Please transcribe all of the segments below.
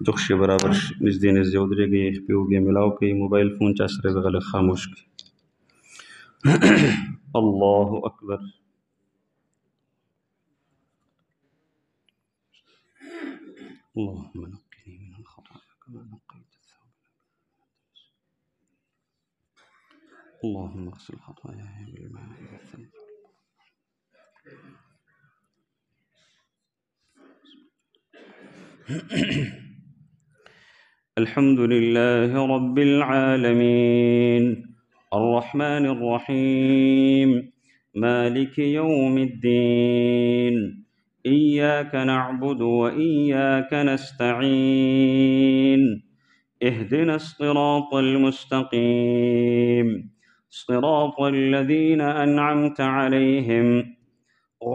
دخشي برابر نزدين الزودريجي بيوجي ملاوكي موبايل فون تشري بغل خاموشكي. الله أكبر. اللهم نقني من الخطايا كما نقيت الثوب. اللهم اغسل خطاياي بالماء والثلج. الحمد لله رب العالمين الرحمن الرحيم مالك يوم الدين إياك نعبد وإياك نستعين اهدنا الصراط المستقيم صراط الذين أنعمت عليهم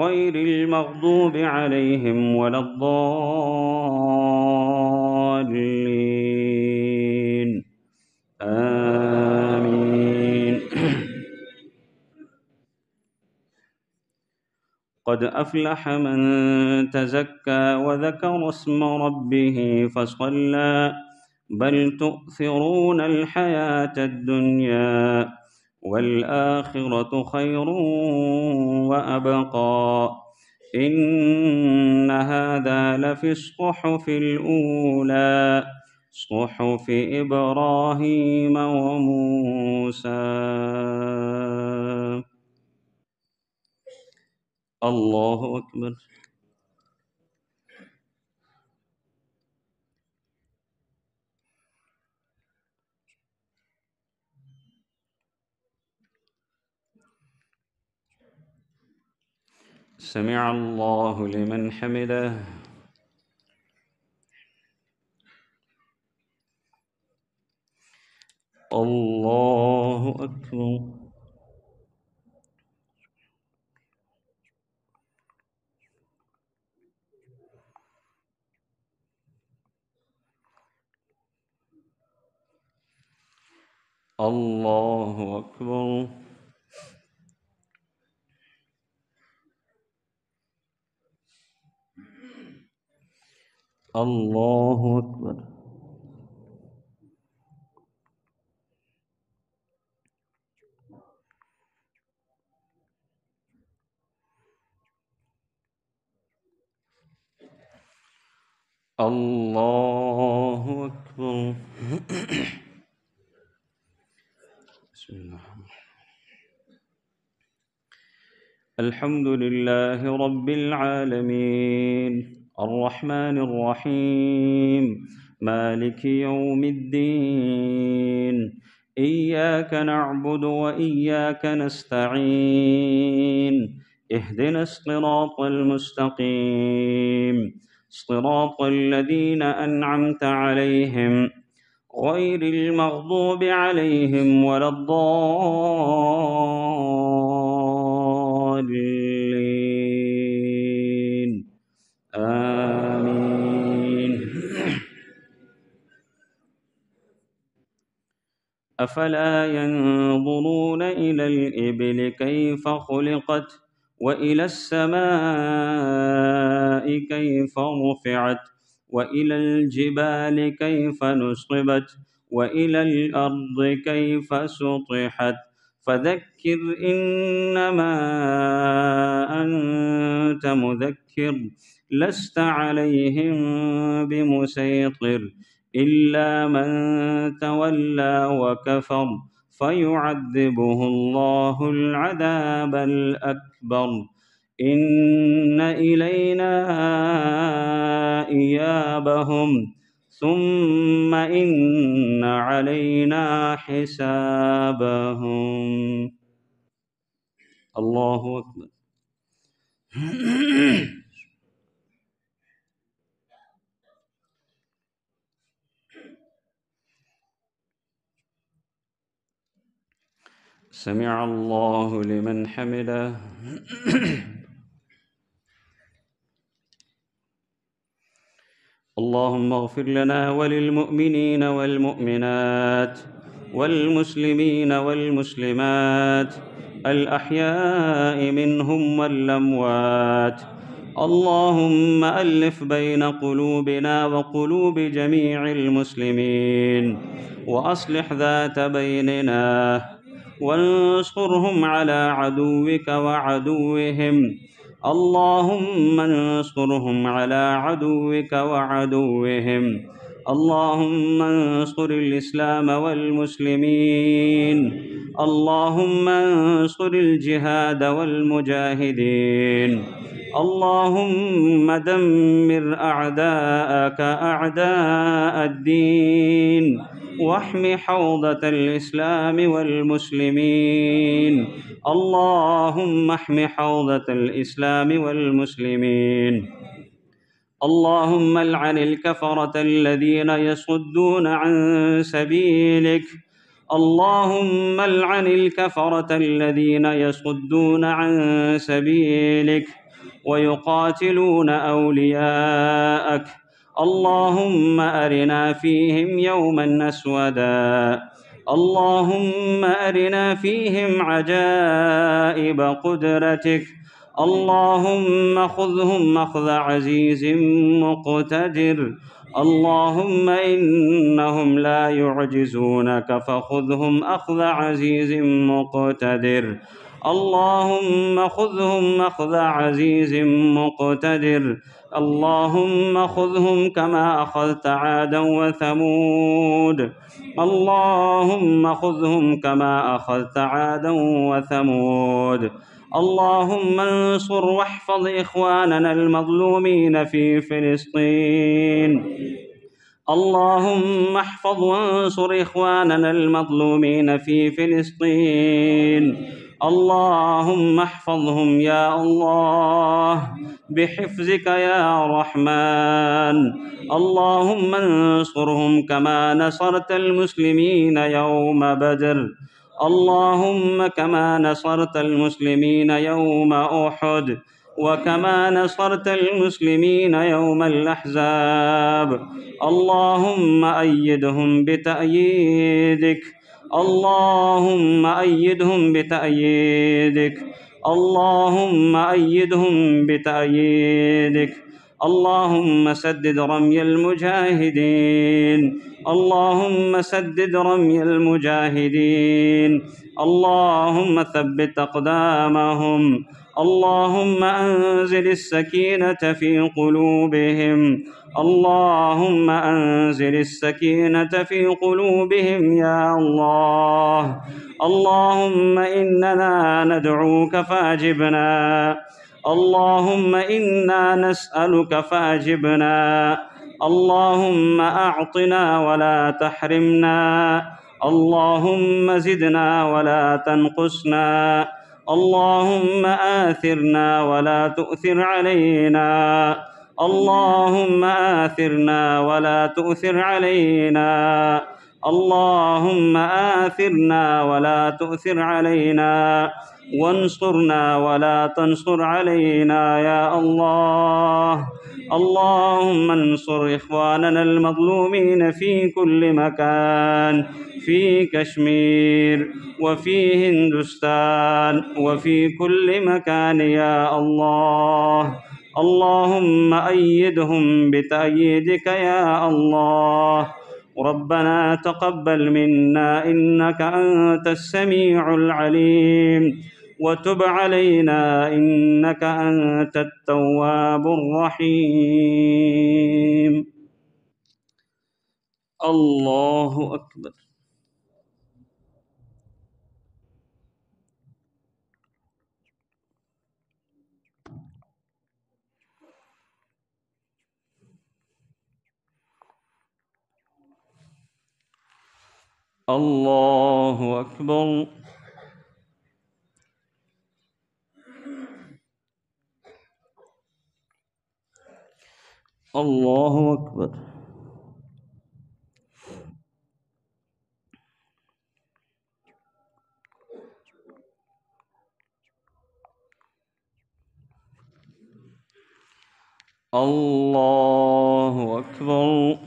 غير المغضوب عليهم ولا الضالين آمين. قد أفلح من تزكى وذكر اسم ربه فصلى بل تؤثرون الحياة الدنيا والآخرة خير وأبقى إن هذا لفي الصحف الأولى صحف إبراهيم وموسى. الله أكبر. سمع الله لمن حمده. الله أكبر. الله أكبر. الله أكبر. الله أكبر. بسم الله. الحمد لله رب العالمين الرحمن الرحيم مالك يوم الدين إياك نعبد وإياك نستعين اهدنا الصراط المستقيم صراط الذين أنعمت عليهم غير المغضوب عليهم ولا الضالين آمين. أفلا ينظرون إلى الإبل كيف خلقت وإلى السماء كيف رفعت وإلى الجبال كيف نصبت وإلى الأرض كيف سطحت فذكر إنما أنت مذكر لست عليهم بمسيطر إلا من تولى وكفر فيعذبه الله العذاب الأكبر إن إلينا إيابهم ثم إن علينا حسابهم. الله أكبر. سمع الله لمن حمده. اللهم اغفر لنا وللمؤمنين والمؤمنات والمسلمين والمسلمات الأحياء منهم والأموات اللهم ألف بين قلوبنا وقلوب جميع المسلمين وأصلح ذات بيننا وانصرهم على عدوك وعدوهم. اللهم انصرهم على عدوك وعدوهم. اللهم انصر الإسلام والمسلمين. اللهم انصر الجهاد والمجاهدين. اللهم دمر أعداءك أعداء الدين واحم حوضة الإسلام والمسلمين. اللهم احم حوضة الإسلام والمسلمين. اللهم العن الكفرة الذين يصدون عن سبيلك. اللهم العن الكفرة الذين يصدون عن سبيلك ويقاتلون أولياءك. اللهم أرنا فيهم يوما أسودا. اللهم أرنا فيهم عجائب قدرتك. اللهم خذهم أخذ عزيز مقتدر. اللهم إنهم لا يعجزونك فخذهم أخذ عزيز مقتدر. اللهم خذهم أخذ عزيز مقتدر. اللهم خذهم كما أخذت عادا وثمود. اللهم خذهم كما أخذت عادا وثمود. اللهم انصر واحفظ إخواننا المظلومين في فلسطين. اللهم احفظ وانصر إخواننا المظلومين في فلسطين. اللهم احفظهم يا الله بحفظك يا رحمن. اللهم انصرهم كما نصرت المسلمين يوم بدر. اللهم كما نصرت المسلمين يوم أحد وكما نصرت المسلمين يوم الأحزاب. اللهم أيدهم بتأييدك. اللهم أيدهم بتأييدك. اللهم أيدهم بتأييدك. اللهم سدد رمي المجاهدين. اللهم سدد رمي المجاهدين. اللهم ثبت أقدامهم. اللهم أنزل السكينة في قلوبهم. اللهم أنزل السكينة في قلوبهم يا الله. اللهم إننا ندعوك فاجبنا. اللهم إنا نسألك فاجبنا. اللهم أعطنا ولا تحرمنا. اللهم زدنا ولا تنقصنا. اللهم آثرنا ولا تؤثر علينا. اللهم آثرنا ولا تؤثر علينا. اللهم آثرنا ولا تؤثر علينا وانصرنا ولا تنصر علينا يا الله. اللهم انصر إخواننا المظلومين في كل مكان، في كشمير وفي هندوستان وفي كل مكان يا الله. اللهم أيدهم بتأييدك يا الله. ربنا تقبل منا إنك أنت السميع العليم وتب علينا إنك أنت التواب الرحيم. الله أكبر. الله أكبر. الله أكبر. الله أكبر.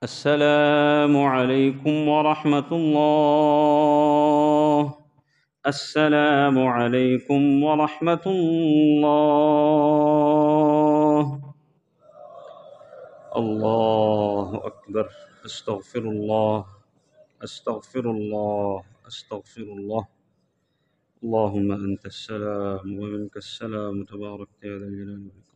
السلام عليكم ورحمة الله. السلام عليكم ورحمة الله. الله أكبر. أستغفر الله. أستغفر الله. أستغفر الله. اللهم أنت السلام ومنك السلام، تبارك يا ذا الجلال والإكرام.